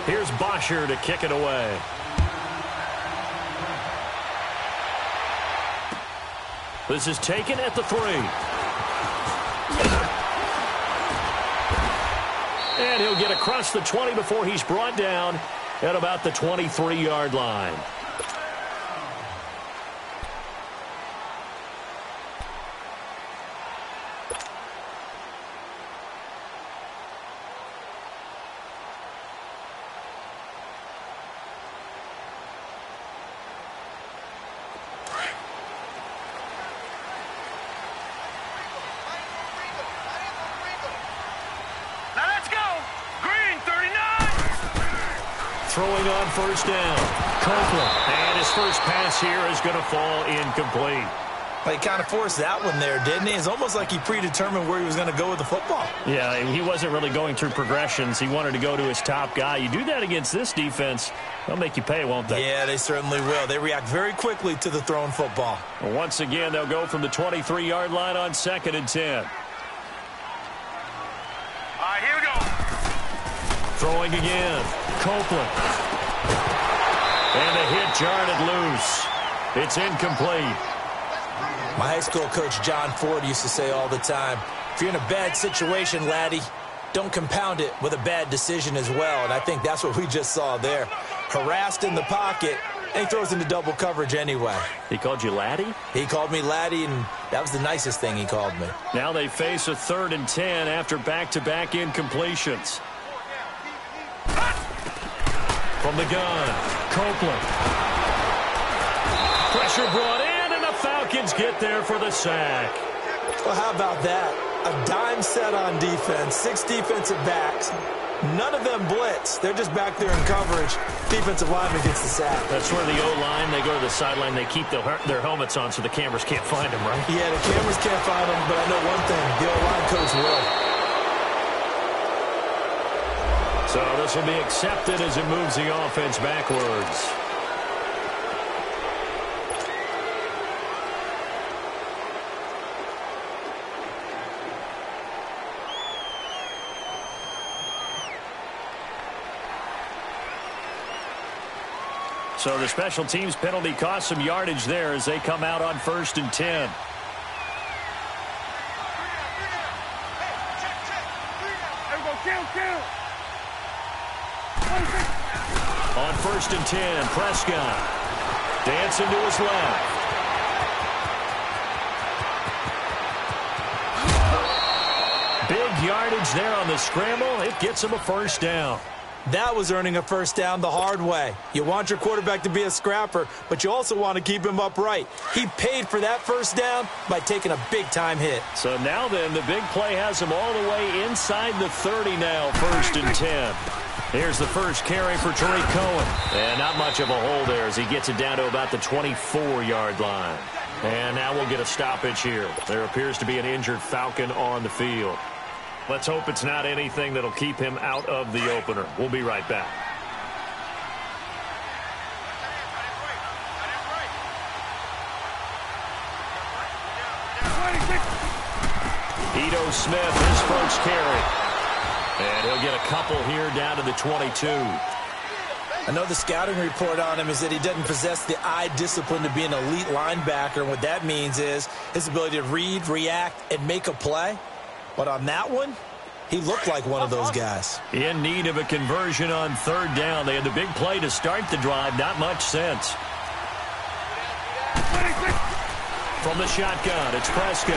Here's Bosher to kick it away. This is taken at the 3. And he'll get across the 20 before he's brought down at about the 23-yard line. Throwing on first down. Copeland. And his first pass here is going to fall incomplete. Well, he kind of forced that one there, didn't he? It's almost like he predetermined where he was going to go with the football. Yeah, he wasn't really going through progressions. He wanted to go to his top guy. You do that against this defense, they'll make you pay, won't they? Yeah, they certainly will. They react very quickly to the thrown football. Well, once again, they'll go from the 23-yard line on 2nd and 10. All right, here we go. Throwing again. Copeland. And the hit jarred it loose. It's incomplete. My high school coach, John Ford, used to say all the time, if you're in a bad situation, laddie, don't compound it with a bad decision as well. And I think that's what we just saw there. Harassed in the pocket, and he throws into double coverage anyway. He called you laddie? He called me laddie, and that was the nicest thing he called me. Now they face a 3rd and 10 after back-to-back incompletions. From the gun, Copeland. Pressure brought in, and the Falcons get there for the sack. Well, how about that? A dime set on defense, 6 defensive backs. None of them blitz. They're just back there in coverage. Defensive lineman gets the sack. That's where the O-line, they go to the sideline, they keep their helmets on so the cameras can't find them, right? Yeah, the cameras can't find them, but I know one thing. The O-line coach will. So this will be accepted as it moves the offense backwards. So the special teams penalty cost some yardage there as they come out on 1st and 10. On 1st and 10, Prescott dancing to his left. Big yardage there on the scramble. It gets him a first down. That was earning a first down the hard way. You want your quarterback to be a scrapper, but you also want to keep him upright. He paid for that first down by taking a big-time hit. So now then, the big play has him all the way inside the 30 now, 1st and 10. Here's the first carry for Tariq Cohen. And not much of a hole there as he gets it down to about the 24-yard line. And now we'll get a stoppage here. There appears to be an injured Falcon on the field. Let's hope it's not anything that'll keep him out of the opener. We'll be right back. Ito Smith, his first carry. And he'll get a couple here down to the 22. I know the scouting report on him is that he doesn't possess the eye discipline to be an elite linebacker. And what that means is his ability to read, react, and make a play. But on that one, he looked like one of those guys. In need of a conversion on 3rd down. They had the big play to start the drive. Not much sense. From the shotgun, it's Prescott.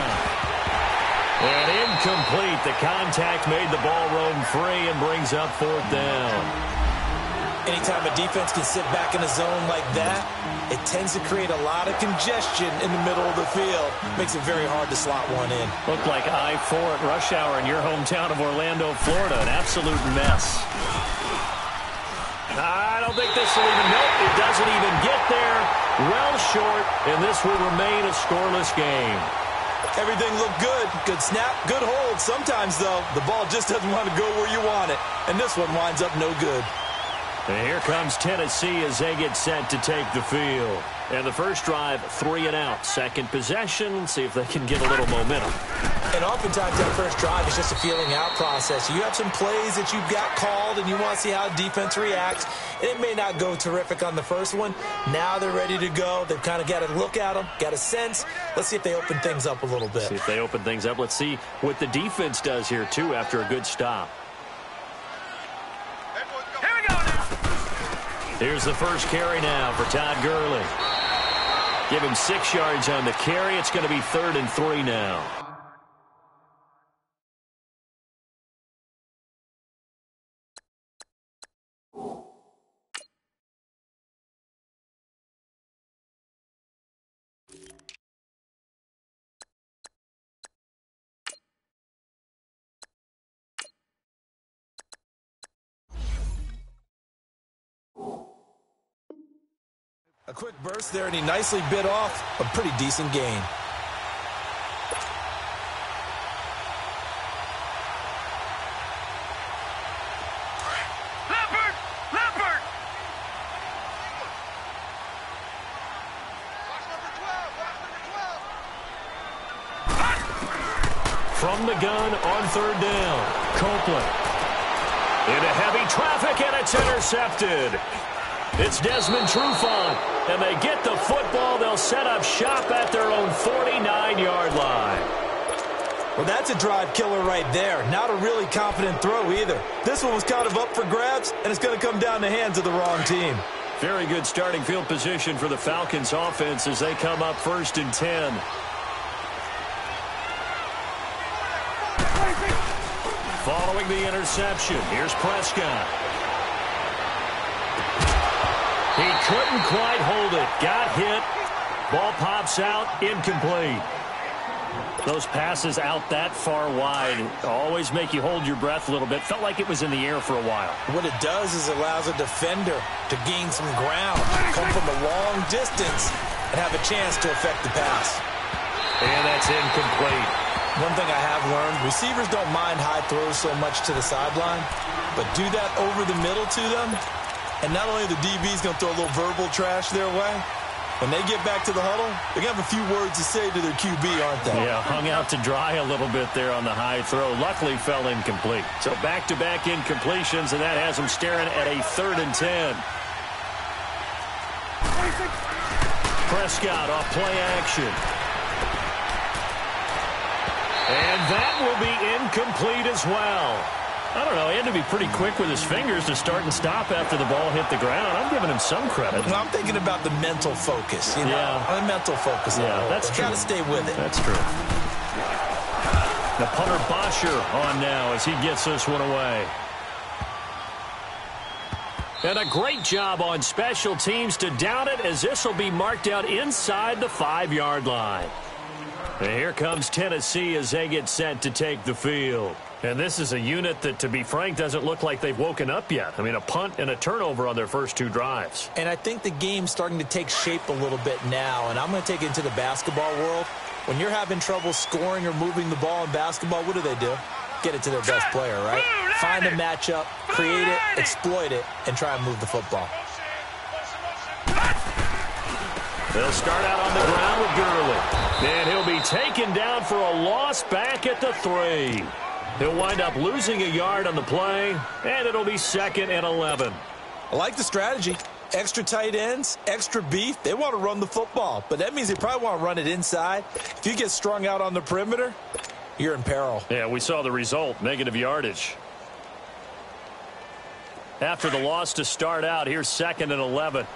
And incomplete. The contact made the ball roam free and brings up 4th down. Anytime a defense can sit back in a zone like that, it tends to create a lot of congestion in the middle of the field. Makes it very hard to slot one in. Looked like I-4 at rush hour in your hometown of Orlando, Florida. An absolute mess. I don't think this will even, nope, it doesn't even get there. Well short, and this will remain a scoreless game. Everything looked good. Good snap, good hold. Sometimes, though, the ball just doesn't want to go where you want it. And this one winds up no good. And here comes Tennessee as they get set to take the field. And the first drive, 3 and out. Second possession, see if they can get a little momentum. And oftentimes that first drive is just a feeling out process. You have some plays that you've got called and you want to see how defense reacts. And it may not go terrific on the first one. Now they're ready to go. They've kind of got to look at them, got a sense. Let's see if they open things up a little bit. See if they open things up. Let's see what the defense does here, too, after a good stop. Here we go now. Here's the first carry now for Todd Gurley. Give him 6 yards on the carry. It's going to be 3rd and 3 now. A quick burst there, and he nicely bit off a pretty decent gain. Leopard! Leopard! Watch number 12. Watch number 12. From the gun on 3rd down, Copeland. Into heavy traffic, and it's intercepted. It's Desmond Trufant, and they get the football. They'll set up shop at their own 49-yard line. Well, that's a drive killer right there. Not a really confident throw either. This one was kind of up for grabs, and it's going to come down the hands of the wrong team. Very good starting field position for the Falcons offense as they come up 1st and 10. Following the interception, here's Prescott. He couldn't quite hold it. Got hit. Ball pops out. Incomplete. Those passes out that far wide always make you hold your breath a little bit. Felt like it was in the air for a while. What it does is it allows a defender to gain some ground, come from a long distance, and have a chance to affect the pass. And that's incomplete. One thing I have learned, receivers don't mind high throws so much to the sideline, but do that over the middle to them, and not only the DB's going to throw a little verbal trash their way, when they get back to the huddle, they're going to have a few words to say to their QB, aren't they? Yeah, hung out to dry a little bit there on the high throw. Luckily fell incomplete. So back-to-back incompletions, and that has them staring at a 3rd and 10. Prescott off play action. And that will be incomplete as well. I don't know. He had to be pretty quick with his fingers to start and stop after the ball hit the ground. I'm giving him some credit. Well, I'm thinking about the mental focus, you know? Yeah. The mental focus. Yeah, that's true. Got to stay with it. That's true. The punter Bosher on now as he gets this one away. And a great job on special teams to down it as this will be marked out inside the 5-yard line. And here comes Tennessee as they get set to take the field. And this is a unit that, to be frank, doesn't look like they've woken up yet. I mean, a punt and a turnover on their first 2 drives. And I think the game's starting to take shape a little bit now, and I'm going to take it into the basketball world. When you're having trouble scoring or moving the ball in basketball, what do? Get it to their best player, right? Find a matchup, create it, exploit it, and try and move the football. They'll start out on the ground with Gurley. And he'll be taken down for a loss back at the 3. He'll wind up losing a yard on the play, and it'll be 2nd and 11. I like the strategy. Extra tight ends, extra beef. They want to run the football, but that means they probably want to run it inside. If you get strung out on the perimeter, you're in peril. Yeah, we saw the result, negative yardage. After the loss to start out, here's 2nd and 11.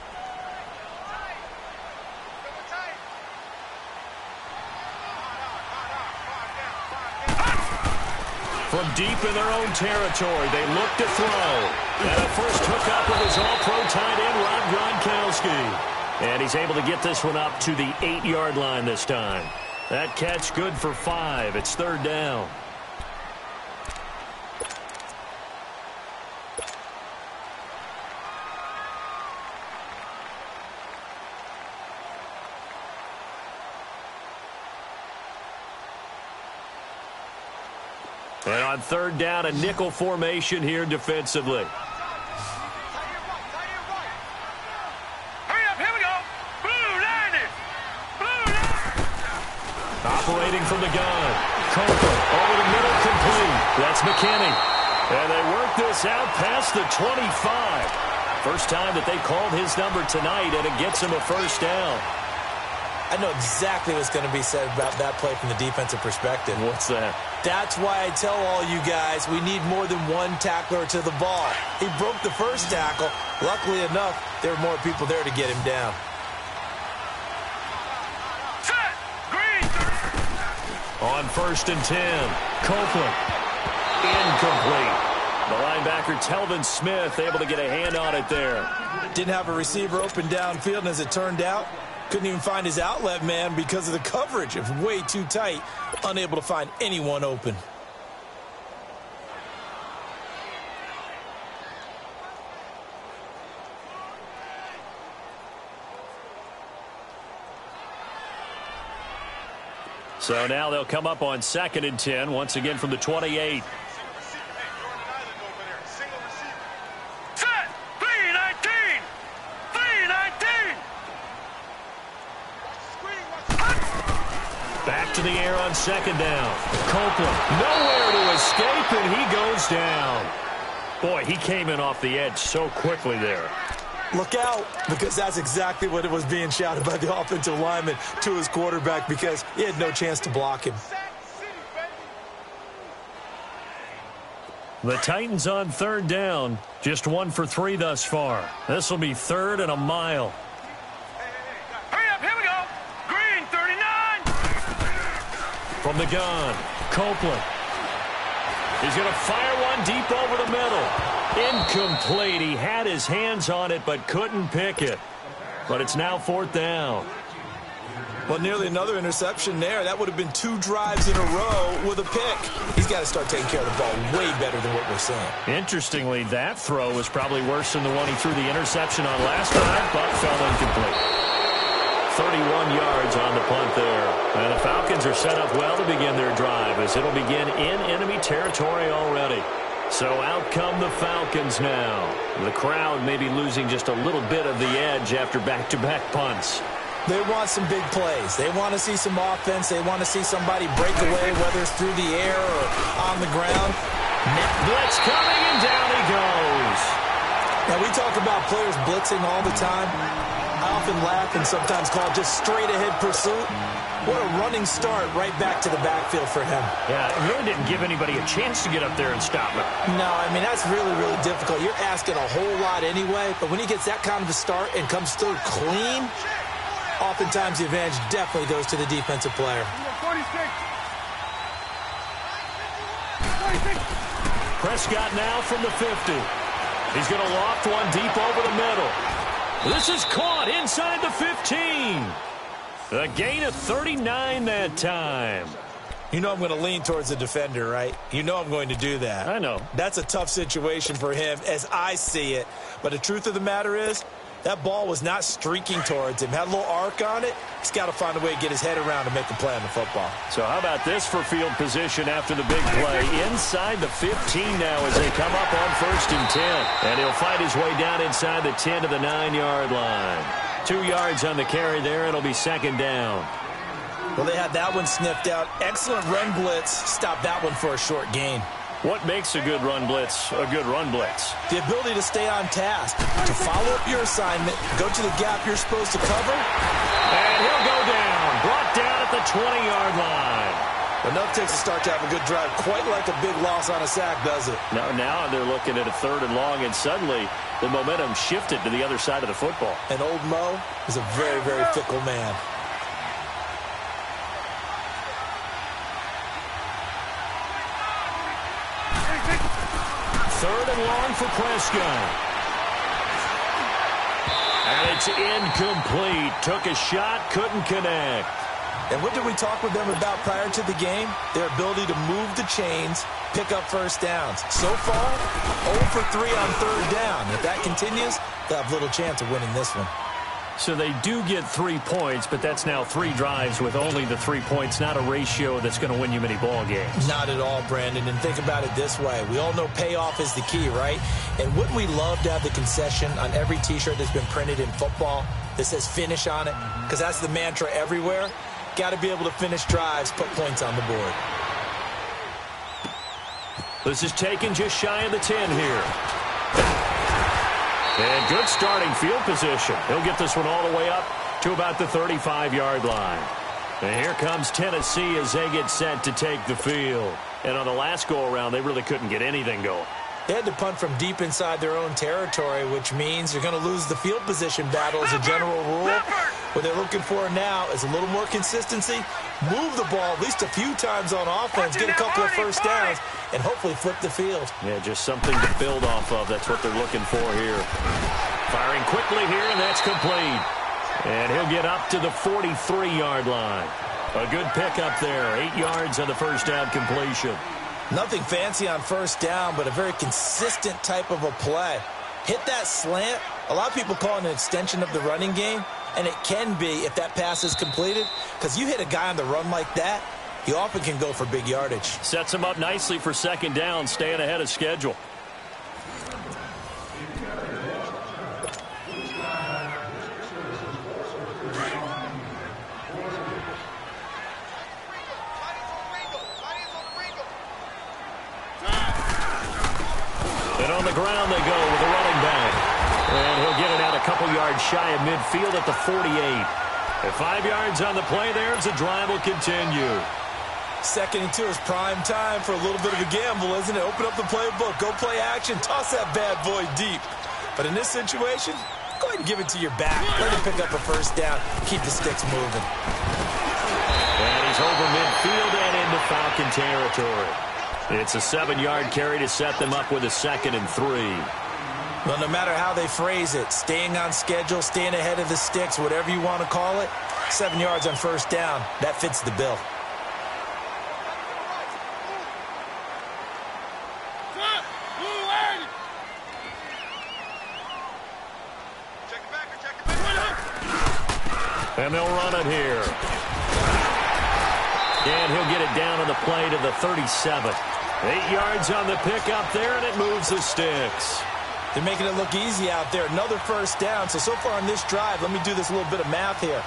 From deep in their own territory, they look to throw. And a first hookup with his all-pro tight end, Rob Gronkowski. And he's able to get this one up to the 8-yard line this time. That catch good for 5. It's 3rd down. And on 3rd down, a nickel formation here defensively. Hurry up, here we go. Blue line it. Blue line. Operating from the gun. Copeland over the middle, complete. That's McKinney. And they work this out past the 25. First time that they called his number tonight, and it gets him a first down. I know exactly what's going to be said about that play from the defensive perspective. What's that? That's why I tell all you guys we need more than one tackler to the ball. He broke the first tackle. Luckily enough, there were more people there to get him down. Set. Green. On 1st and 10, Copeland. Incomplete. The linebacker, Telvin Smith, able to get a hand on it there. Didn't have a receiver open downfield, and as it turned out, couldn't even find his outlet man because of the coverage. It was way too tight, unable to find anyone open. So now they'll come up on 2nd and 10, once again from the 28. Set. 3-19. 3-19. Back to the air on 2nd down. Copeland, nowhere to escape, and he goes down. Boy, he came in off the edge so quickly there. Look out, because that's exactly what it was being shouted by the offensive lineman to his quarterback, because he had no chance to block him. The Titans on 3rd down, just 1 for 3 thus far. This will be 3rd and a mile. Hurry up. Here we go. Green. 39. From the gun, Copeland. He's going to fire one deep over the middle. Incomplete. He had his hands on it but couldn't pick it. But it's now 4th down. Well, nearly another interception there. That would have been 2 drives in a row with a pick. He's got to start taking care of the ball way better than what we're seeing. Interestingly, that throw was probably worse than the one he threw the interception on last time, but fell incomplete. 31 yards on the punt there. And the Falcons are set up well to begin their drive, as it'll begin in enemy territory already. So out come the Falcons now. The crowd may be losing just a little bit of the edge after back-to-back punts. They want some big plays. They want to see some offense. They want to see somebody break away, whether it's through the air or on the ground. Blitz coming, and down he goes. Now, we talk about players blitzing all the time. I often laugh and sometimes call it just straight-ahead pursuit. What a running start right back to the backfield for him. Yeah, it really didn't give anybody a chance to get up there and stop it. No, I mean, that's really, really difficult. You're asking a whole lot anyway, but when he gets that kind of a start and comes through clean, oftentimes the advantage definitely goes to the defensive player. 46. Prescott now from the 50. He's going to loft one deep over the middle. This is caught inside the 15. A gain of 39 that time. You know I'm going to lean towards the defender, right? You know I'm going to do that. I know. That's a tough situation for him as I see it. But the truth of the matter is, that ball was not streaking towards him. Had a little arc on it. He's got to find a way to get his head around and make the play on the football. So how about this for field position after the big play? Inside the 15 now as they come up on 1st and 10. And he'll fight his way down inside the 10 to the 9-yard line. 2 yards on the carry there. It'll be 2nd down. Well, they had that one sniffed out. Excellent run blitz. Stopped that one for a short gain. What makes a good run blitz a good run blitz? The ability to stay on task, to follow up your assignment, go to the gap you're supposed to cover. And he'll go down. Brought down at the 20-yard line. Enough takes a start to have a good drive. Quite like a big loss on a sack, does it? Now they're looking at a 3rd and long, and suddenly the momentum shifted to the other side of the football. And old Mo is a very, very fickle man. Third and long for Prescott. And it's incomplete. Took a shot, couldn't connect. And what did we talk with them about prior to the game? Their ability to move the chains, pick up first downs. So far, 0 for 3 on 3rd down. If that continues, they'll have little chance of winning this one. So they do get 3 points, but that's now 3 drives with only the 3 points, not a ratio that's going to win you many ball games. Not at all, Brandon. And think about it this way. We all know payoff is the key, right? And wouldn't we love to have the concession on every T-shirt that's been printed in football that says finish on it? Because that's the mantra everywhere. Got to be able to finish drives, put points on the board. This is taken just shy of the 10 here. And good starting field position. He'll get this one all the way up to about the 35-yard line. And here comes Tennessee as they get set to take the field. And on the last go-around, they really couldn't get anything going. They had to punt from deep inside their own territory, which means you're going to lose the field position battle as a general rule. What they're looking for now is a little more consistency, move the ball at least a few times on offense, get a couple of first downs, and hopefully flip the field. Yeah, just something to build off of. That's what they're looking for here. Firing quickly here, and that's complete. And he'll get up to the 43-yard line. A good pickup there. 8 yards on the first down completion. Nothing fancy on first down, but a very consistent type of a play. Hit that slant. A lot of people call it an extension of the running game, and it can be if that pass is completed, because you hit a guy on the run like that, he often can go for big yardage. Sets him up nicely for second down, staying ahead of schedule. On the ground they go with a running back. And he'll get it out a couple yards shy of midfield at the 48. At 5 yards on the play there as the drive will continue. 2nd and 2 is prime time for a little bit of a gamble, isn't it? Open up the playbook, go play action, toss that bad boy deep. But in this situation, go ahead and give it to your back. Let him pick up a first down, keep the sticks moving. And he's over midfield and into Falcon territory. It's a 7-yard carry to set them up with a 2nd and 3. Well, no matter how they phrase it, staying on schedule, staying ahead of the sticks, whatever you want to call it, 7 yards on first down, that fits the bill. And they'll run it here. And he'll get it down on the play to the 37. 8 yards on the pickup there, and it moves the sticks. They're making it look easy out there. Another first down. So far on this drive, let me do this little bit of math here.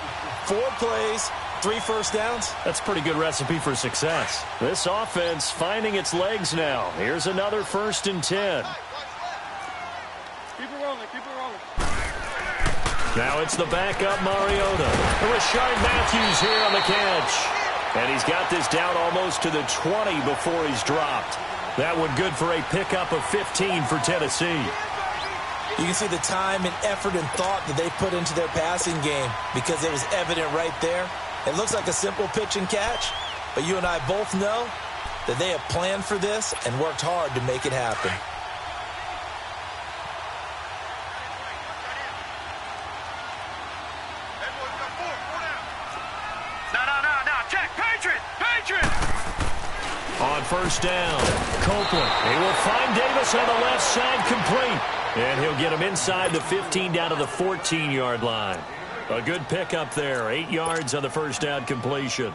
4 plays, 3 first downs. That's a pretty good recipe for success. This offense finding its legs now. Here's another 1st and 10. Keep it rolling, keep it rolling. Now it's the backup Mariota. Rashard Matthews here on the catch. And he's got this down almost to the 20 before he's dropped. That one good for a pickup of 15 for Tennessee. You can see the time and effort and thought that they put into their passing game because it was evident right there. It looks like a simple pitch and catch, but you and I both know that they have planned for this and worked hard to make it happen. On first down, Copeland. He will find Davis on the left side, complete. And he'll get him inside the 15 down to the 14-yard line. A good pickup there. 8 yards on the first down completion.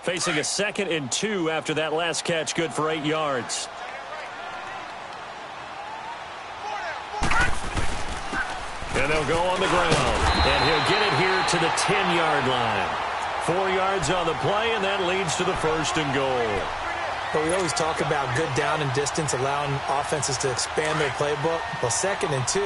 Facing a 2nd and 2 after that last catch, good for 8 yards. And they'll go on the ground. And he'll get it here to the 10-yard line. 4 yards on the play, and that leads to the 1st and goal. But we always talk about good down and distance, allowing offenses to expand their playbook. Well, 2nd and 2,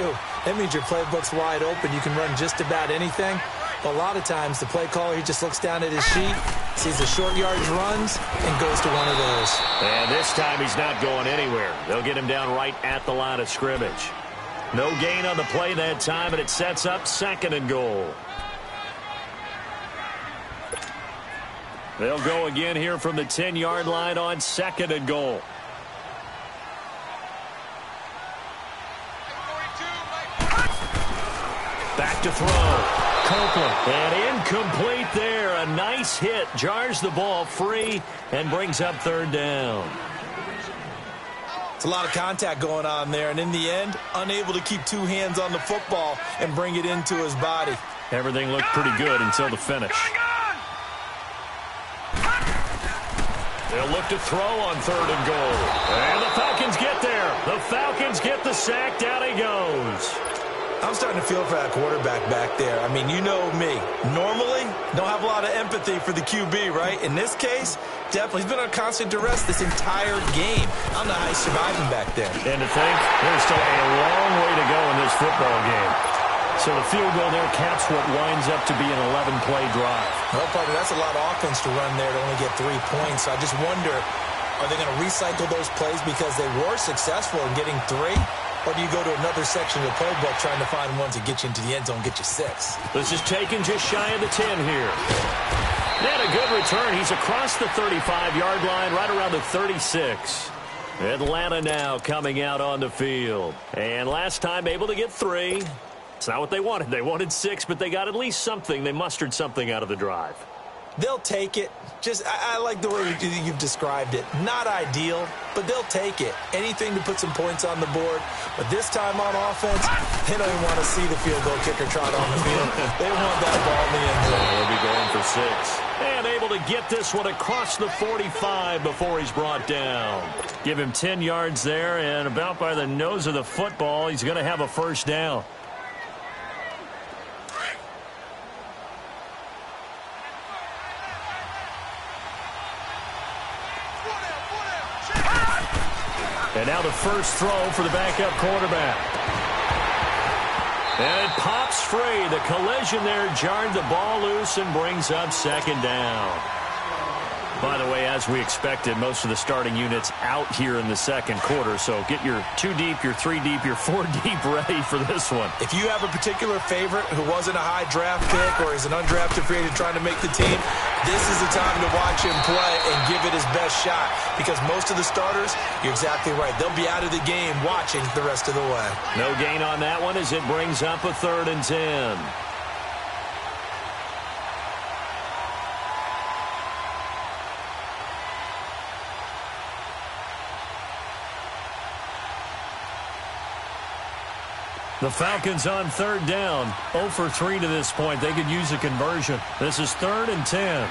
that means your playbook's wide open. You can run just about anything. But a lot of times, the play caller, he just looks down at his sheet, sees the short yardage runs, and goes to one of those. And this time, he's not going anywhere. They'll get him down right at the line of scrimmage. No gain on the play that time, and it sets up 2nd and goal. They'll go again here from the 10-yard line on 2nd and goal. Back to throw. Copeland. And incomplete there. A nice hit. Jars the ball free and brings up 3rd down. It's a lot of contact going on there, and in the end, unable to keep 2 hands on the football and bring it into his body. Everything looked pretty good until the finish. They'll look to throw on 3rd and goal. And the Falcons get there. The Falcons get the sack. Down he goes. I'm starting to feel for that quarterback back there. I mean, you know me. Normally, don't have a lot of empathy for the QB, right? In this case, definitely. He's been on constant duress this entire game. I don't know how he's surviving back there. And to think, there's still a long way to go in this football game. So the field goal there caps what winds up to be an 11-play drive. Well, partner, that's a lot of offense to run there to only get 3 points. So I just wonder, are they going to recycle those plays because they were successful in getting 3? Or do you go to another section of the playbook trying to find ones that get you into the end zone, get you 6? This is taken just shy of the 10 here. And a good return. He's across the 35-yard line, right around the 36. Atlanta now coming out on the field. And last time able to get 3. It's not what they wanted. They wanted 6, but they got at least something. They mustered something out of the drive. They'll take it. I like the way you've described it. Not ideal, but they'll take it. Anything to put some points on the board. But this time on offense, they don't even want to see the field goal kicker trot on the field. They want that ball in the end zone. They'll be going for 6. And able to get this one across the 45 before he's brought down. Give him 10 yards there, and about by the nose of the football, he's going to have a first down. And now the first throw for the backup quarterback. And it pops free. The collision there jarred the ball loose and brings up second down. By the way, as we expected, most of the starting units out here in the second quarter. So get your 2 deep, your 3 deep, your 4 deep ready for this one. If you have a particular favorite who wasn't a high draft pick or is an undrafted free agent trying to make the team, this is the time to watch him play and give it his best shot. Because most of the starters, you're exactly right, they'll be out of the game watching the rest of the way. No gain on that one as it brings up a 3rd and 10. The Falcons on 3rd down. 0 for 3 to this point. They could use a conversion. This is 3rd and 10.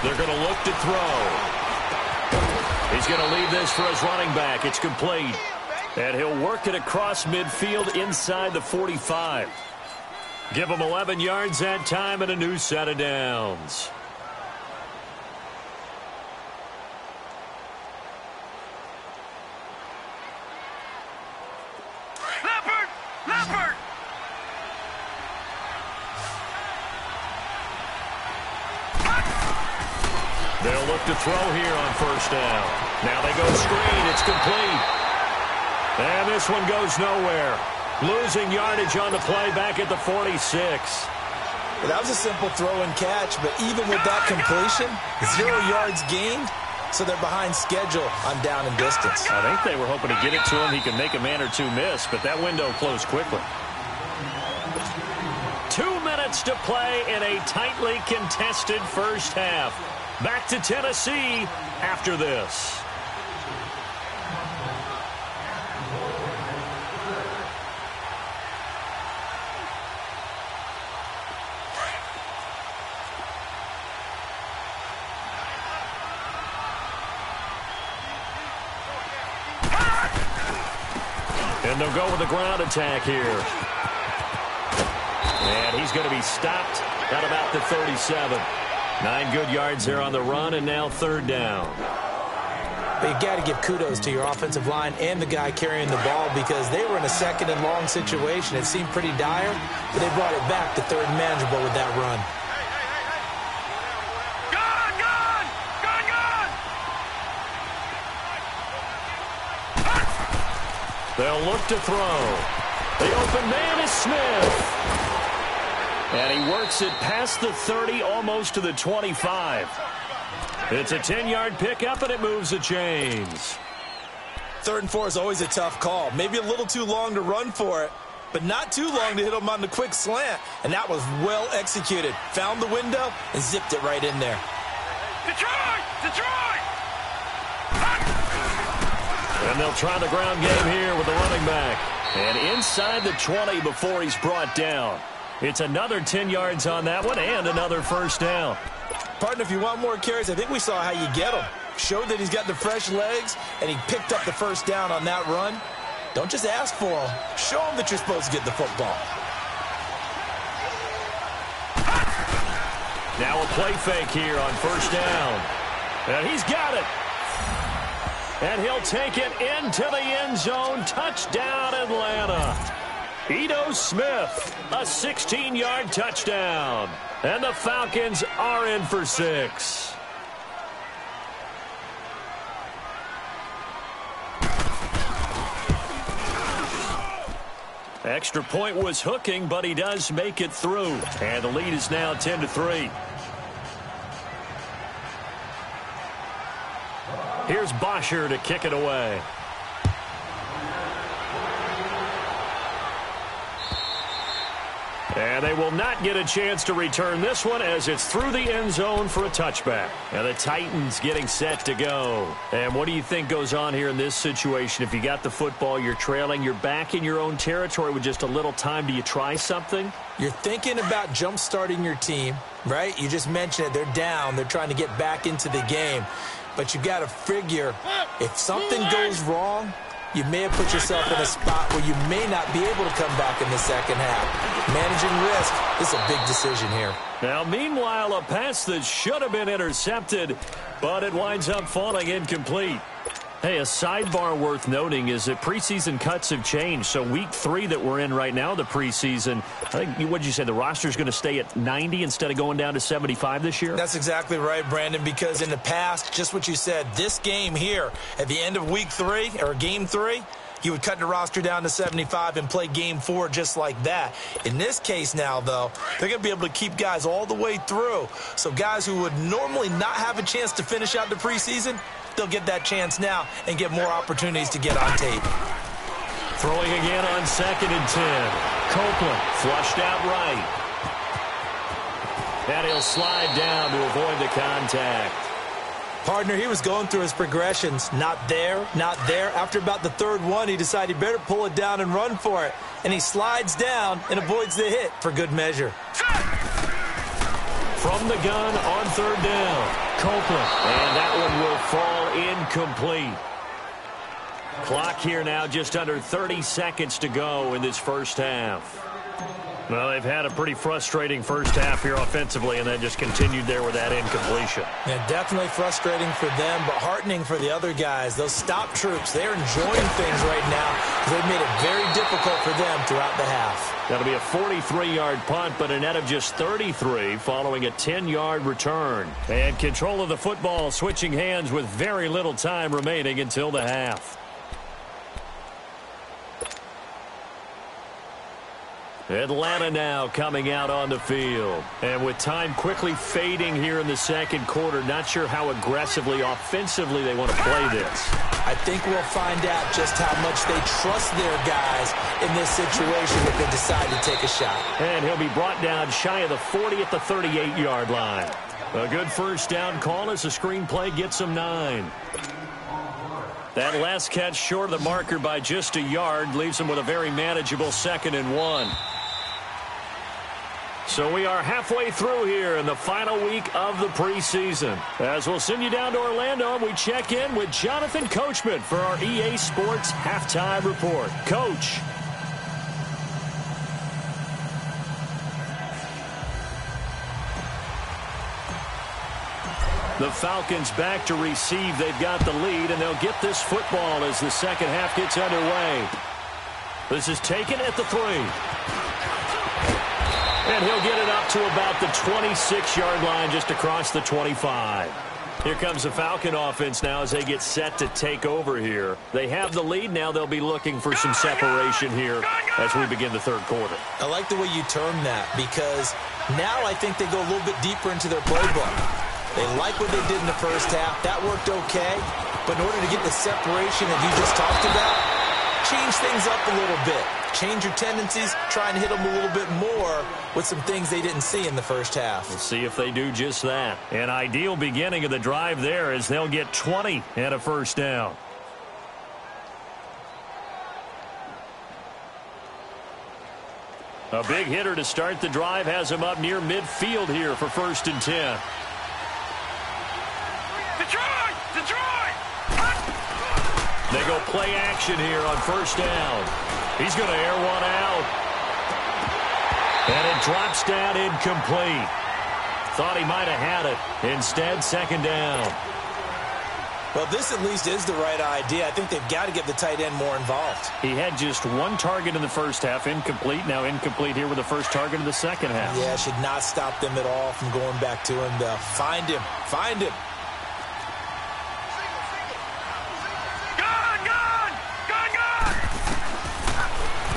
They're going to look to throw. He's going to leave this for his running back. It's complete. And he'll work it across midfield inside the 45. Give him 11 yards that time and a new set of downs. They'll look to throw here on 1st down. Now they go screen. It's complete. And this one goes nowhere. Losing yardage on the play back at the 46. Well, that was a simple throw and catch, but even with that completion, 0 yards gained, so they're behind schedule on down and distance. I think they were hoping to get it to him. He can make a man or 2 miss, but that window closed quickly. 2 minutes to play in a tightly contested first half. Back to Tennessee after this. And they'll go with the ground attack here. And he's going to be stopped at about the 37. 9 good yards there on the run, and now 3rd down. But you got to give kudos to your offensive line and the guy carrying the ball because they were in a 2nd and long situation. It seemed pretty dire, but they brought it back to 3rd and manageable with that run. They'll look to throw. The open man is Smith. And he works it past the 30, almost to the 25. It's a 10-yard pickup, and it moves the chains. 3rd and 4 is always a tough call. Maybe a little too long to run for it, but not too long to hit him on the quick slant. And that was well executed. Found the window and zipped it right in there. Detroit! And they'll try the ground game here with the running back. And inside the 20 before he's brought down. It's another 10 yards on that one and another first down. Partner, if you want more carries, I think we saw how you get them. showed that he's got the fresh legs, and he picked up the first down on that run. Don't just ask for him. Show him that you're supposed to get the football. Now a play fake here on first down. And he's got it. And he'll take it into the end zone. Touchdown, Atlanta. Ito Smith, a 16-yard touchdown. And the Falcons are in for 6. Extra point was hooking, but he does make it through. And the lead is now 10-3. Here's Bosher to kick it away. And they will not get a chance to return this one as it's through the end zone for a touchback. And the Titans getting set to go. And what do you think goes on here in this situation? If you got the football, you're trailing, you're back in your own territory with just a little time. Do you try something? You're thinking about jump-starting your team, right? You just mentioned it. They're down. They're trying to get back into the game. But you got to figure if something goes wrong, you may have put yourself in a spot where you may not be able to come back in the second half. Managing risk is a big decision here. Now, meanwhile, a pass that should have been intercepted, but it winds up falling incomplete. Hey, a sidebar worth noting is that preseason cuts have changed. So week 3 that we're in right now, the preseason, I think, what did you say, the roster's going to stay at 90 instead of going down to 75 this year? That's exactly right, Brandon, because in the past, just what you said, this game here, at the end of week 3, or game 3, you would cut the roster down to 75 and play game 4 just like that. In this case now, though, they're going to be able to keep guys all the way through. So guys who would normally not have a chance to finish out the preseason, they'll get that chance now and get more opportunities to get on tape. Throwing again on 2nd and 10. Copeland flushed out right. And he'll slide down to avoid the contact. Partner, he was going through his progressions. Not there, not there. After about the 3rd one, he decided he better pull it down and run for it. And he slides down and avoids the hit for good measure. From the gun on 3rd down, Copeland. And that one will fall incomplete. Clock here now just under 30 seconds to go in this first half. Well, they've had a pretty frustrating first half here offensively, and then just continued there with that incompletion. Yeah, definitely frustrating for them, but heartening for the other guys. Those stop troops, they're enjoying things right now because they've made it very difficult for them throughout the half. That'll be a 43-yard punt, but a net of just 33 following a 10-yard return. And control of the football switching hands with very little time remaining until the half. Atlanta now coming out on the field. And with time quickly fading here in the second quarter, not sure how aggressively, offensively they want to play this. I think we'll find out just how much they trust their guys in this situation if they decide to take a shot. And he'll be brought down shy of the 40 at the 38-yard line. A good first down call as the screenplay gets him 9. That last catch short of the marker by just a yard leaves him with a very manageable 2nd and 1. So we are halfway through here in the final week of the preseason. As we'll send you down to Orlando, we check in with Jonathan Coachman for our EA Sports Halftime Report. Coach. The Falcons back to receive. They've got the lead, and they'll get this football as the second half gets underway. This is taken at the 3. And he'll get it up to about the 26-yard line, just across the 25. Here comes the Falcon offense now as they get set to take over here. They have the lead now. They'll be looking for some separation here as we begin the third quarter. I like the way you term that because now I think they go a little bit deeper into their playbook. They like what they did in the first half. That worked okay. But in order to get the separation that you just talked about, change things up a little bit. Change your tendencies, try and hit them a little bit more with some things they didn't see in the first half. We'll see if they do just that. An ideal beginning of the drive there as they'll get 20 and a first down. A big hitter to start the drive has him up near midfield here for 1st and 10. Detroit! They go play action here on first down. He's going to air one out. And it drops down incomplete. Thought he might have had it. Instead, second down. Well, this at least is the right idea. I think they've got to get the tight end more involved. He had just one target in the first half, incomplete. Now incomplete here with the first target of the second half. Yeah, should not stop them at all from going back to him. Find him. Find him.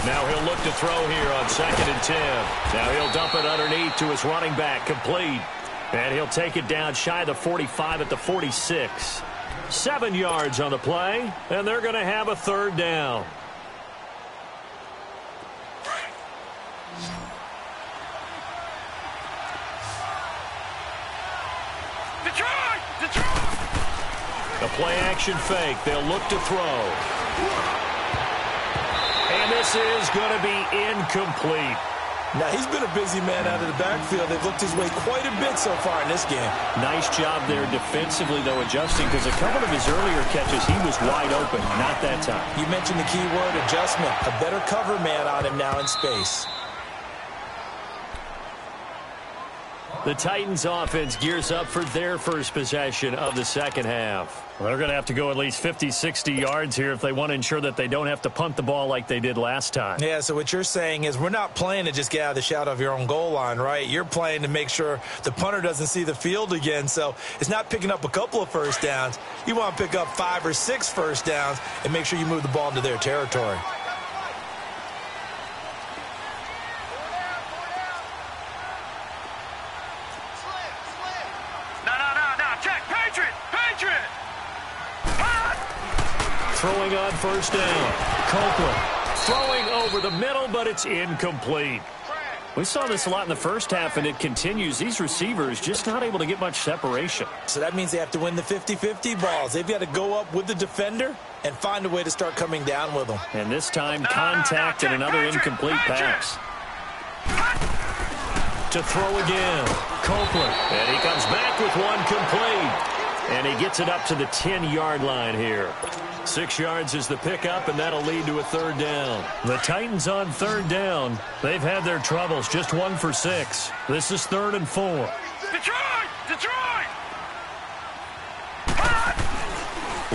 Now he'll look to throw here on 2nd and 10. Now he'll dump it underneath to his running back, complete. And he'll take it down shy of the 45 at the 46. 7 yards on the play, and they're going to have a third down. Detroit! Detroit! A play-action fake. They'll look to throw. And this is going to be incomplete. Now, he's been a busy man out of the backfield. They've looked his way quite a bit so far in this game. Nice job there defensively, though, adjusting, because a couple of his earlier catches, he was wide open. Not that time. You mentioned the key word, adjustment. A better cover man on him now in space. The Titans offense gears up for their first possession of the second half. Well, they're going to have to go at least 50, 60 yards here if they want to ensure that they don't have to punt the ball like they did last time. Yeah, so what you're saying is we're not playing to just get out of the shadow of your own goal line, right? You're playing to make sure the punter doesn't see the field again. So it's not picking up a couple of first downs. You want to pick up 5 or 6 first downs and make sure you move the ball into their territory. Throwing on first down. Copeland throwing over the middle, but it's incomplete. We saw this a lot in the first half, and it continues. These receivers just not able to get much separation. So that means they have to win the 50-50 balls. They've got to go up with the defender and find a way to start coming down with them. And this time, contact and another incomplete pass. To throw again. Copeland. And he comes back with one complete. And he gets it up to the 10-yard line here. 6 yards is the pickup, and that'll lead to a third down. The Titans on third down. They've had their troubles, just 1 for 6. This is 3rd and 4. Detroit! Detroit!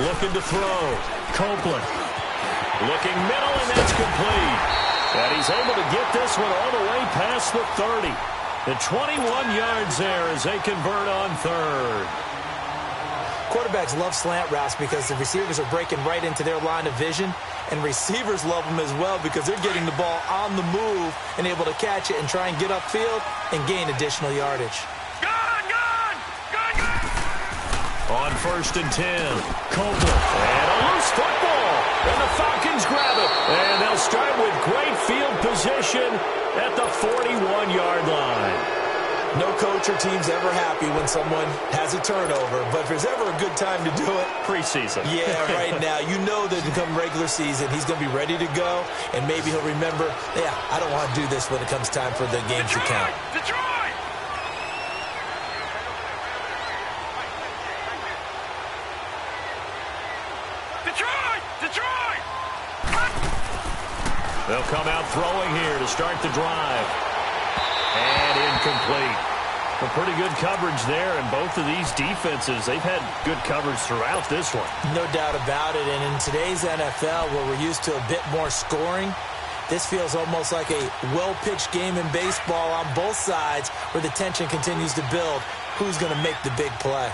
Looking to throw. Copeland. Looking middle, and that's complete. And he's able to get this one all the way past the 30. The 21 yards there as they convert on third. Quarterbacks love slant routes because the receivers are breaking right into their line of vision, and receivers love them as well because they're getting the ball on the move and able to catch it and try and get upfield and gain additional yardage. Gun! Gun! Gun! Gun! On 1st and 10, Copeland. And a loose football. And the Falcons grab it. And they'll start with great field position at the 41-yard line. No coach or team's ever happy when someone has a turnover, but if there's ever a good time to do it, preseason. Yeah, right now. You know that come regular season, he's going to be ready to go, and maybe he'll remember, yeah, I don't want to do this when it comes time for the games to count. Detroit! Detroit! Detroit! They'll come out throwing here to start the drive. And incomplete. A pretty good coverage there, and both of these defenses, they've had good coverage throughout this one. No doubt about it, and in today's NFL, where we're used to a bit more scoring, this feels almost like a well-pitched game in baseball on both sides where the tension continues to build. Who's going to make the big play?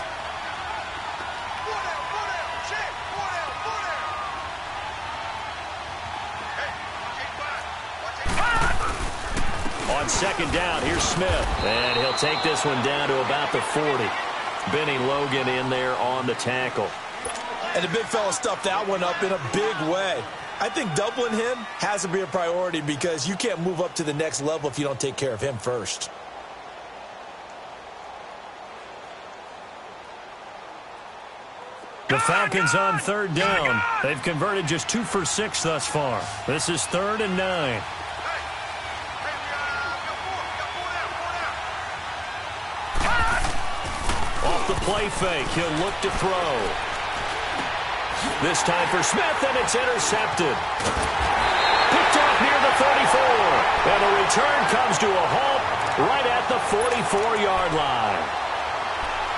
On 2nd down, here's Smith. And he'll take this one down to about the 40. Benny Logan in there on the tackle. And the big fella stuffed that one up in a big way. I think doubling him has to be a priority because you can't move up to the next level if you don't take care of him first. The Falcons on 3rd down. They've converted just 2 for 6 thus far. This is 3rd and 9. Off the play fake, he'll look to throw. This time for Smith, and it's intercepted. Picked off near the 34. And the return comes to a halt right at the 44-yard line.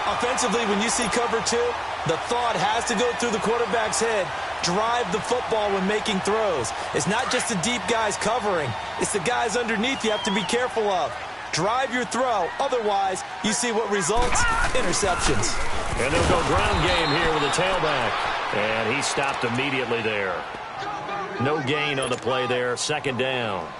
Offensively, when you see cover two, the thought has to go through the quarterback's head. Drive the football when making throws. It's not just the deep guys covering. It's the guys underneath you have to be careful of. Drive your throw. Otherwise, you see what results? Interceptions. And they'll go ground game here with a tailback. And he stopped immediately there. No gain on the play there. Second down.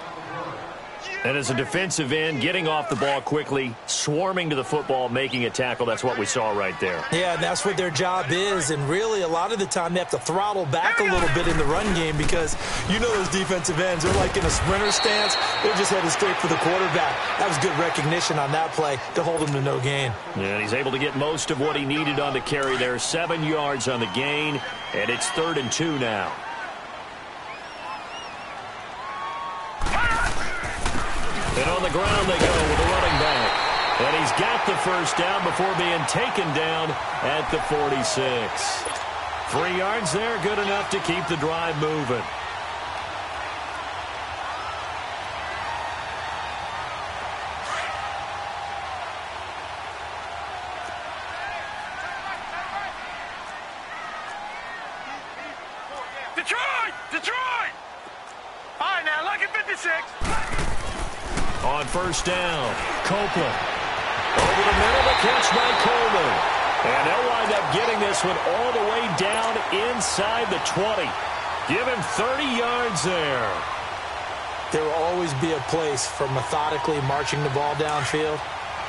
And as a defensive end, getting off the ball quickly, swarming to the football, making a tackle, that's what we saw right there. Yeah, and that's what their job is. And really, a lot of the time, they have to throttle back a little bit in the run game because you know those defensive ends, they're like in a sprinter stance. They're just headed straight for the quarterback. That was good recognition on that play to hold him to no gain. And he's able to get most of what he needed on the carry there. 7 yards on the gain, and it's 3rd and 2 now. And on the ground they go with a running back. And he's got the first down before being taken down at the 46. 3 yards there, good enough to keep the drive moving. Detroit! All right, now, look at 56. On first down, Copeland. Over the middle, the catch by Coleman. And they'll wind up getting this one all the way down inside the 20. Give him 30 yards there. There will always be a place for methodically marching the ball downfield.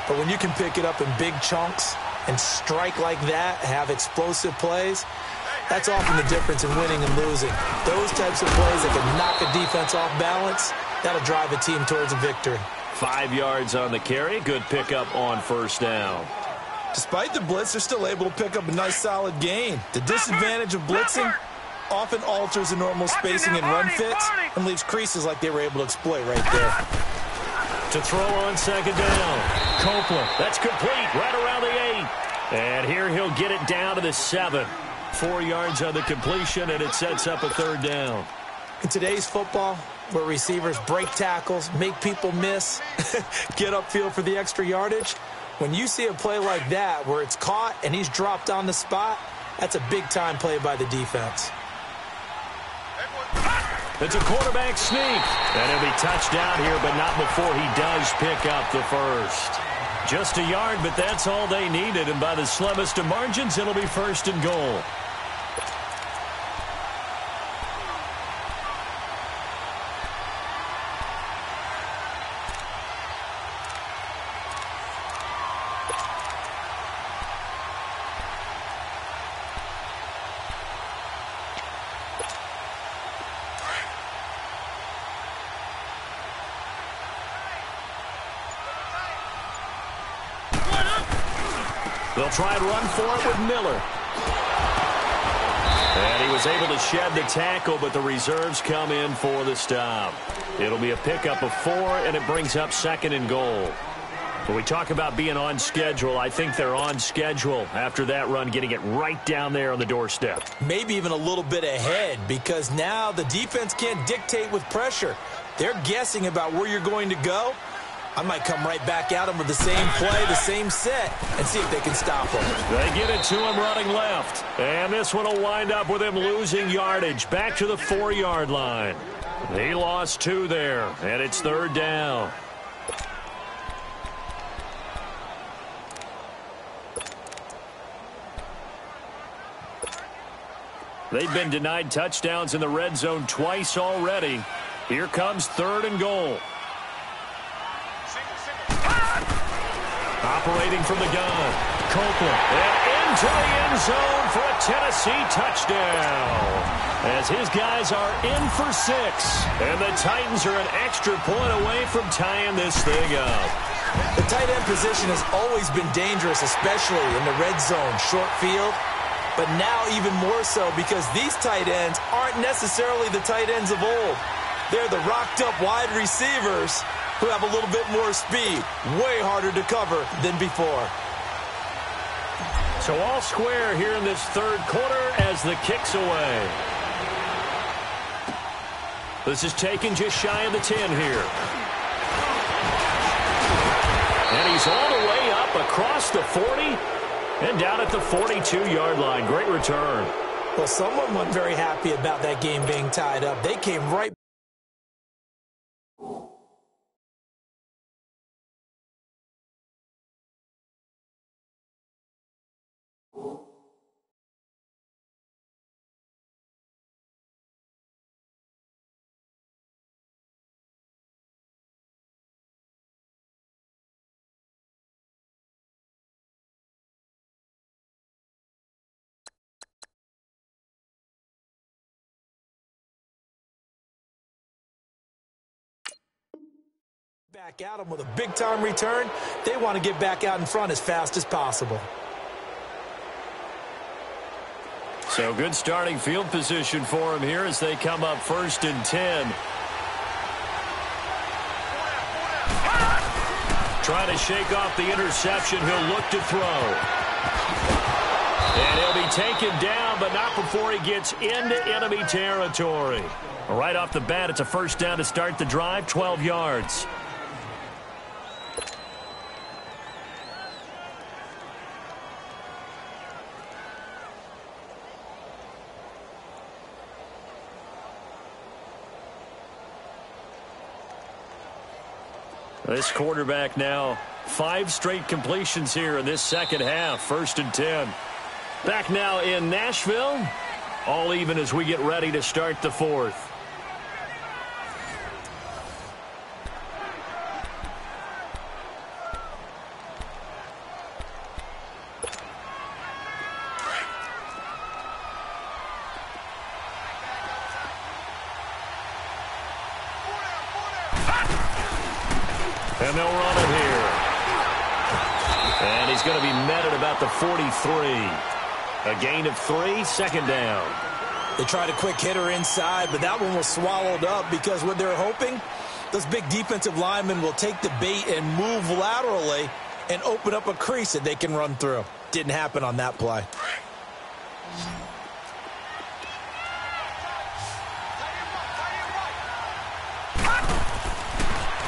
But when you can pick it up in big chunks and strike like that, have explosive plays, that's often the difference in winning and losing. Those types of plays that can knock a defense off balance, that'll drive a team towards a victory. 5 yards on the carry. Good pickup on first down. Despite the blitz, they're still able to pick up a nice, solid gain. The disadvantage of blitzing often alters the normal spacing and run fits and leaves creases like they were able to exploit right there. To throw on second down, Copeland. That's complete right around the 8. And here he'll get it down to the 7. 4 yards on the completion, and it sets up a third down. In today's football, where receivers break tackles, make people miss, get upfield for the extra yardage, when you see a play like that where it's caught and he's dropped on the spot, that's a big-time play by the defense. It's a quarterback sneak. And he'll be touched down here, but not before he does pick up the first. Just a yard, but that's all they needed. And by the slimmest of margins, it'll be 1st and goal. They'll try and run for it with Miller. And he was able to shed the tackle, but the reserves come in for the stop. It'll be a pickup of 4, and it brings up 2nd and goal. When we talk about being on schedule, I think they're on schedule after that run, getting it right down there on the doorstep. Maybe even a little bit ahead, because now the defense can't dictate with pressure. They're guessing about where you're going to go. I might come right back at them with the same play, the same set, and see if they can stop them. They get it to him running left. And this one will wind up with him losing yardage back to the 4-yard line. He lost 2 there, and it's 3rd down. They've been denied touchdowns in the red zone twice already. Here comes 3rd and goal. Operating from the gun, Copeland, and into the end zone for a Tennessee touchdown. As his guys are in for 6, and the Titans are an extra point away from tying this thing up. The tight end position has always been dangerous, especially in the red zone, short field. But now even more so because these tight ends aren't necessarily the tight ends of old. They're the rocked-up wide receivers who have a little bit more speed, way harder to cover than before. So all square here in this third quarter as the kick's away. This is taken just shy of the 10 here. And he's all the way up across the 40 and down at the 42-yard line. Great return. Well, someone wasn't very happy about that game being tied up. They came right back at them with a big-time return. They want to get back out in front as fast as possible. So good starting field position for him here as they come up 1st and 10. Trying to shake off the interception. He'll look to throw. And he'll be taken down, but not before he gets into enemy territory. Right off the bat, it's a first down to start the drive, 12 yards. This quarterback now, 5 straight completions here in this second half, 1st and 10. Back now in Nashville, all even as we get ready to start the 4th. And they'll run it here. And he's going to be met at about the 43. A gain of 3, second down. They tried a quick hitter inside, but that one was swallowed up because what they're hoping, those big defensive linemen will take the bait and move laterally and open up a crease that they can run through. Didn't happen on that play.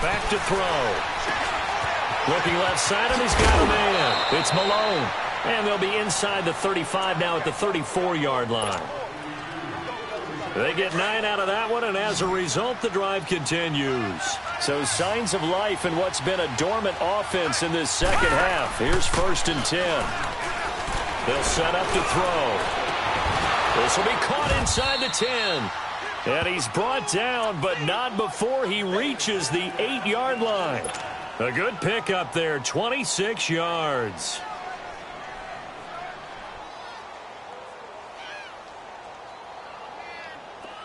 Back to throw. Looking left side, and he's got a man. It's Malone. And they'll be inside the 35 now at the 34-yard line. They get 9 out of that one, and as a result, the drive continues. So signs of life in what's been a dormant offense in this second half. Here's 1st and 10. They'll set up to throw. This will be caught inside the 10. And he's brought down, but not before he reaches the 8-yard line. A good pickup there, 26 yards.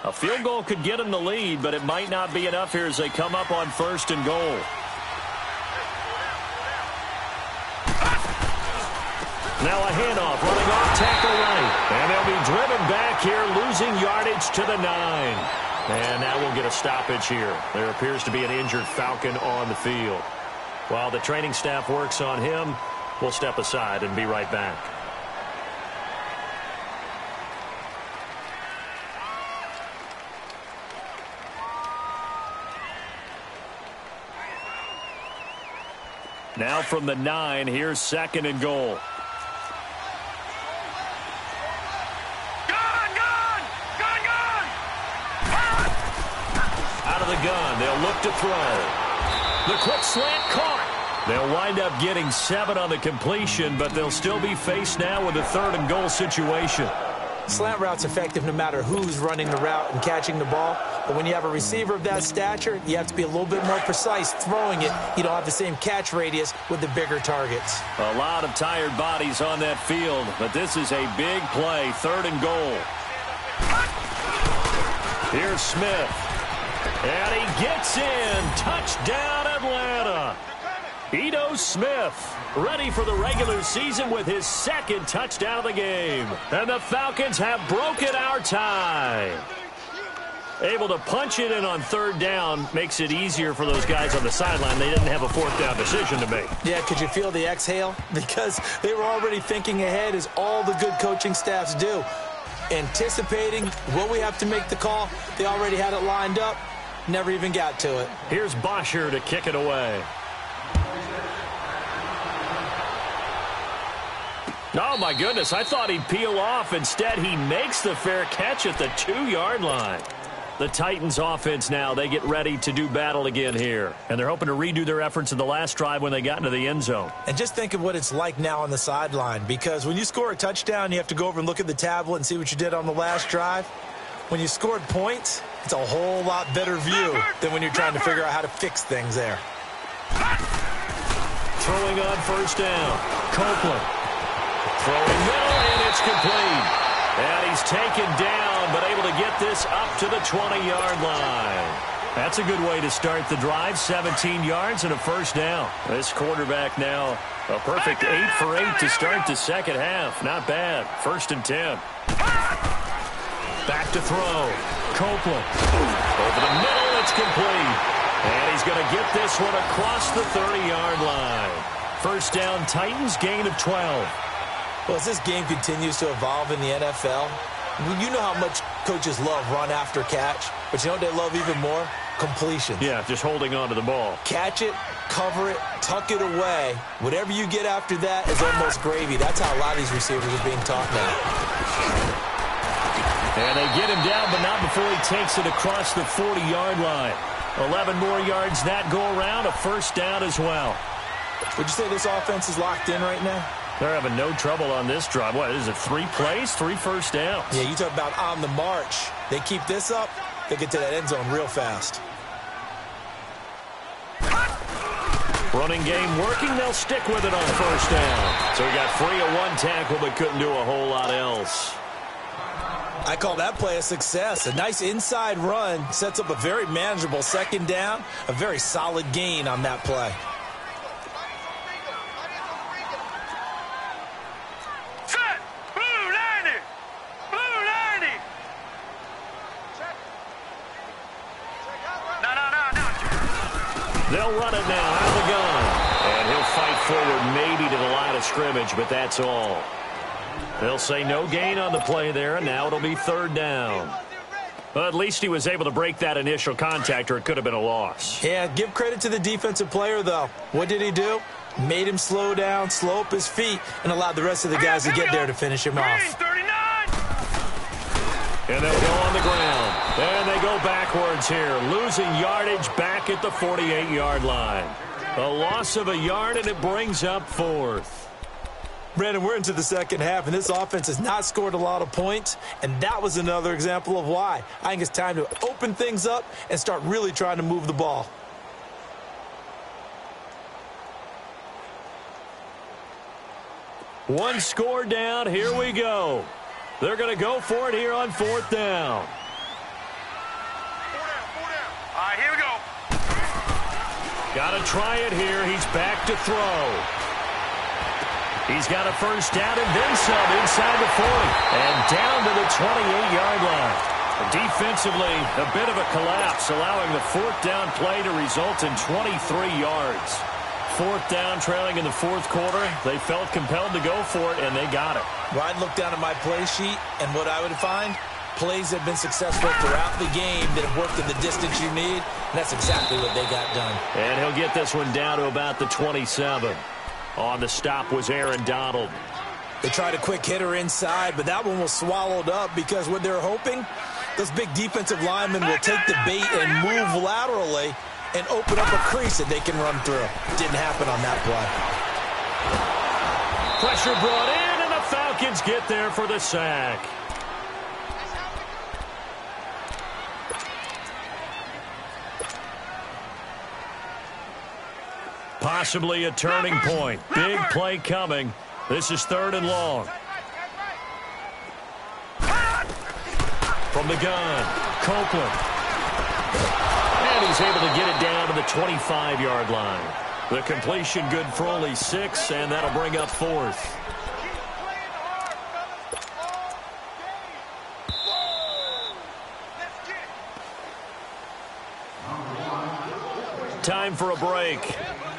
A field goal could get him the lead, but it might not be enough here as they come up on 1st and goal. Now a handoff, running off tackle right. And they'll be driven back here, losing yardage to the 9. And that will get a stoppage here. There appears to be an injured Falcon on the field. While the training staff works on him, we'll step aside and be right back. Now from the 9, here's 2nd and goal. Out of the gun, they'll look to throw. The quick slant caught. They'll wind up getting 7 on the completion, but they'll still be faced now with a 3rd and goal situation. Slant route's effective no matter who's running the route and catching the ball. But when you have a receiver of that stature, you have to be a little bit more precise throwing it. You don't have the same catch radius with the bigger targets. A lot of tired bodies on that field, but this is a big play, 3rd and goal. Here's Smith. And he gets in. Touchdown, Atlanta. Ito Smith ready for the regular season with his 2nd touchdown of the game. And the Falcons have broken our tie. Able to punch it in on third down makes it easier for those guys on the sideline. They didn't have a fourth down decision to make. Yeah, could you feel the exhale? Because they were already thinking ahead, as all the good coaching staffs do. Anticipating, will we have to make the call? They already had it lined up. Never even got to it. Here's Bosher to kick it away. Oh, my goodness. I thought he'd peel off. Instead, he makes the fair catch at the 2-yard line. The Titans offense now, they get ready to do battle again here. And they're hoping to redo their efforts in the last drive when they got into the end zone. And just think of what it's like now on the sideline, because when you score a touchdown, you have to go over and look at the tablet and see what you did on the last drive. When you scored points, it's a whole lot better view than when you're trying to figure out how to fix things there. Throwing on first down, Copeland. Throwing middle, and it's complete. And he's taken down, but able to get this up to the 20-yard line. That's a good way to start the drive. 17 yards and a first down. This quarterback now, a perfect 8 for 8 to start the second half. Not bad. 1st and 10. Back to throw. Copeland. Over the middle, it's complete. And he's going to get this one across the 30-yard line. First down, Titans, gain of 12. Well, as this game continues to evolve in the NFL, you know how much coaches love run after catch, but you know what they love even more? Completions. Yeah, just holding on to the ball. Catch it, cover it, tuck it away. Whatever you get after that is almost gravy. That's how a lot of these receivers are being taught now. And they get him down, but not before he takes it across the 40-yard line. 11 more yards that go around, a first down as well. Would you say this offense is locked in right now? They're having no trouble on this drive. What is it, 3 plays, 3 first downs? Yeah, you talk about on the march. They keep this up, they get to that end zone real fast. Running game working, they'll stick with it on first down. So he got free of 1 tackle, but couldn't do a whole lot else. I call that play a success. A nice inside run sets up a very manageable second down, a very solid gain on that play. They'll run it now out of the gun. And he'll fight forward maybe to the line of scrimmage, but that's all. They'll say no gain on the play there, and now it'll be 3rd down. Well, at least he was able to break that initial contact, or it could have been a loss. Yeah, give credit to the defensive player, though. What did he do? Made him slow down, slow up his feet, and allowed the rest of the guys to get there to finish him off. And they'll go on the ground. And they go backwards here, losing yardage back at the 48-yard line. A loss of a yard, and it brings up 4th. Brandon, we're into the second half, and this offense has not scored a lot of points, and that was another example of why. I think it's time to open things up and start really trying to move the ball. One score down. Here we go. They're going to go for it here on 4th down. All right, here we go. Got to try it here. He's back to throw. He's got a first down and then some inside the 40. And down to the 28-yard line. Defensively, a bit of a collapse, allowing the 4th down play to result in 23 yards. 4th down, trailing in the 4th quarter. They felt compelled to go for it, and they got it. Well, I'd look down at my play sheet, and what I would find, plays that have been successful throughout the game that have worked in the distance you need, and that's exactly what they got done. And he'll get this one down to about the 27. On the stop was Aaron Donald. They tried a quick hitter inside, but that one was swallowed up because what they're hoping, those big defensive linemen will take the bait and move laterally and open up a crease that they can run through. Didn't happen on that play. Pressure brought in, and the Falcons get there for the sack. Possibly a turning point. Big play coming. This is 3rd and long. From the gun, Copeland. And he's able to get it down to the 25-yard line. The completion good for only 6, and that'll bring up 4th. Time for a break.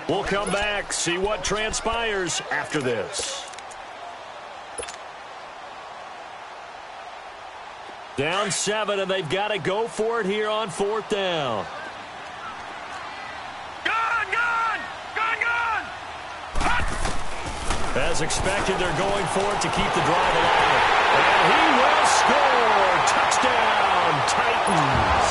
We'll come back, see what transpires after this. Down 7, and they've got to go for it here on 4th down. As expected, they're going for it to keep the drive alive. And he will score. Touchdown, Titans.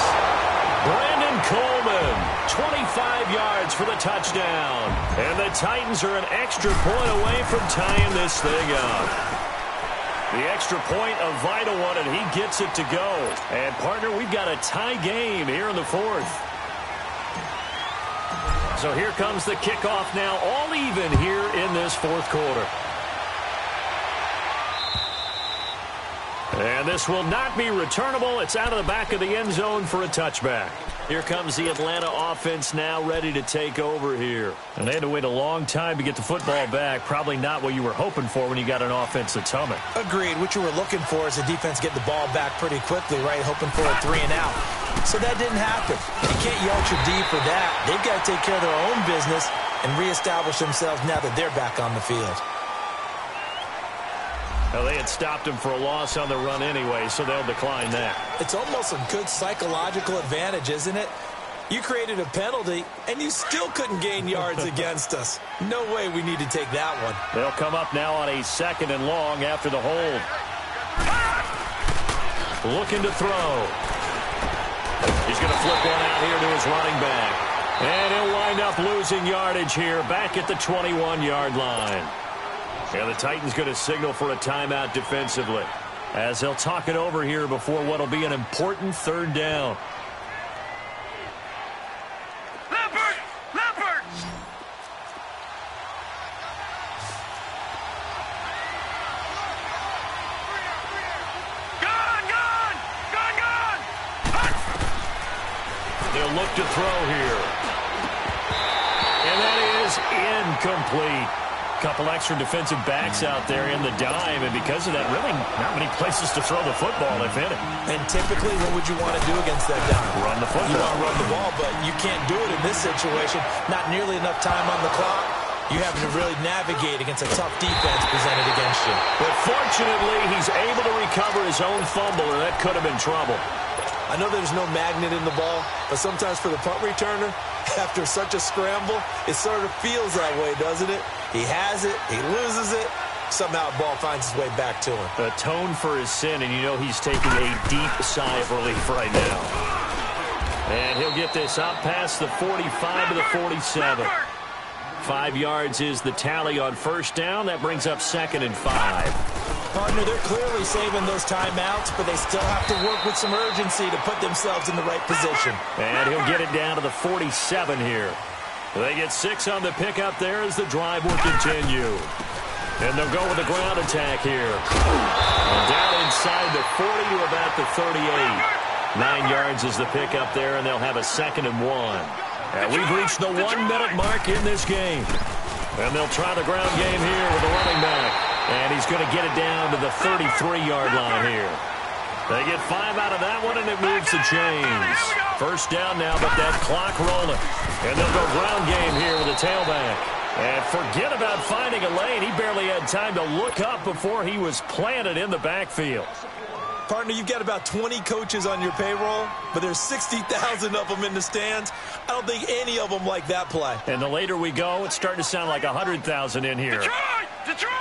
Brandon Coleman, 25 yards for the touchdown. And the Titans are an extra point away from tying this thing up. The extra point, a vital one, and he gets it to go. And, partner, we've got a tie game here in the 4th. So here comes the kickoff now, all even here in this 4th quarter. And this will not be returnable. It's out of the back of the end zone for a touchback. Here comes the Atlanta offense now ready to take over here. And they had to wait a long time to get the football back. Probably not what you were hoping for when you got an offense that's humming. Agreed. What you were looking for is the defense get the ball back pretty quickly, right? Hoping for a 3 and out. So that didn't happen. You can't yell at your D for that. They've got to take care of their own business and reestablish themselves now that they're back on the field. Well, they had stopped him for a loss on the run anyway, so they'll decline that. It's almost a good psychological advantage, isn't it? You created a penalty, and you still couldn't gain yards against us. No way we need to take that one. They'll come up now on a 2nd and long after the hold. Looking to throw. He's going to flip one out here to his running back. And he'll wind up losing yardage here back at the 21-yard line. And the Titans going to signal for a timeout defensively as they'll talk it over here before what will be an important 3rd down. Leopard! Leopard! Gun! They'll look to throw here. And that is incomplete. Couple extra defensive backs out there in the dime, and because of that, really not many places to throw the football, if any. And typically, what would you want to do against that dime? Run the football. You want to run the ball, but you can't do it in this situation. Not nearly enough time on the clock. You having to really navigate against a tough defense presented against you. But fortunately, he's able to recover his own fumble, or that could have been trouble. I know there's no magnet in the ball, but sometimes for the punt returner, after such a scramble, it sort of feels that way, doesn't it? He has it, he loses it, somehow the ball finds its way back to him. Atone for his sin, and you know he's taking a deep sigh of relief right now. And he'll get this up past the 45 to the 47. 5 yards is the tally on 1st down. That brings up 2nd and 5. Partner, they're clearly saving those timeouts, but they still have to work with some urgency to put themselves in the right position. And he'll get it down to the 47 here. They get 6 on the pickup there as the drive will continue. And they'll go with a ground attack here. And down inside the 40 to about the 38. 9 yards is the pickup there, and they'll have a 2nd and 1. And we've reached the 1-minute mark in this game. And they'll try the ground game here with the running back. And he's going to get it down to the 33-yard line here. They get 5 out of that one, and it moves the chains. 1st down now, but that clock rolling. And they'll go ground game here with a tailback. And forget about finding a lane. He barely had time to look up before he was planted in the backfield. Partner, you've got about 20 coaches on your payroll, but there's 60,000 of them in the stands. I don't think any of them like that play. And the later we go, it's starting to sound like 100,000 in here. Detroit!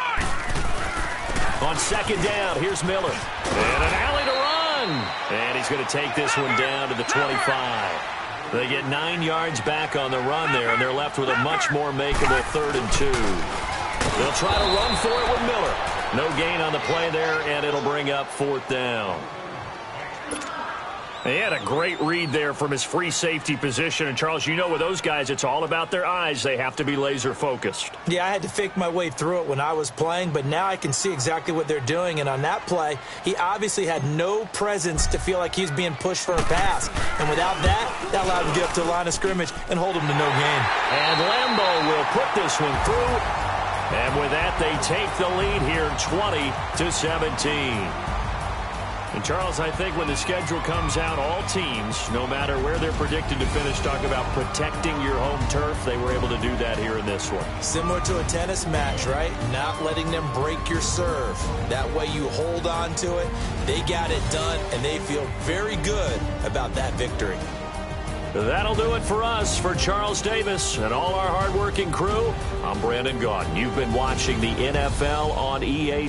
On 2nd down, here's Miller. And an alley to run. And he's going to take this one down to the 25. They get 9 yards back on the run there, and they're left with a much more makeable 3rd and 2. They'll try to run for it with Miller. No gain on the play there, and it'll bring up 4th down. He had a great read there from his free safety position. And, Charles, you know with those guys, it's all about their eyes. They have to be laser-focused. Yeah, I had to fake my way through it when I was playing, but now I can see exactly what they're doing. And on that play, he obviously had no presence to feel like he was being pushed for a pass. And without that, that allowed him to get up to the line of scrimmage and hold him to no gain. And Lambo will put this one through. And with that, they take the lead here 20-17. And, Charles, I think when the schedule comes out, all teams, no matter where they're predicted to finish, talk about protecting your home turf. They were able to do that here in this one. Similar to a tennis match, right? Not letting them break your serve. That way you hold on to it. They got it done, and they feel very good about that victory. That'll do it for us. For Charles Davis and all our hardworking crew, I'm Brandon Gaudin. You've been watching the NFL on EA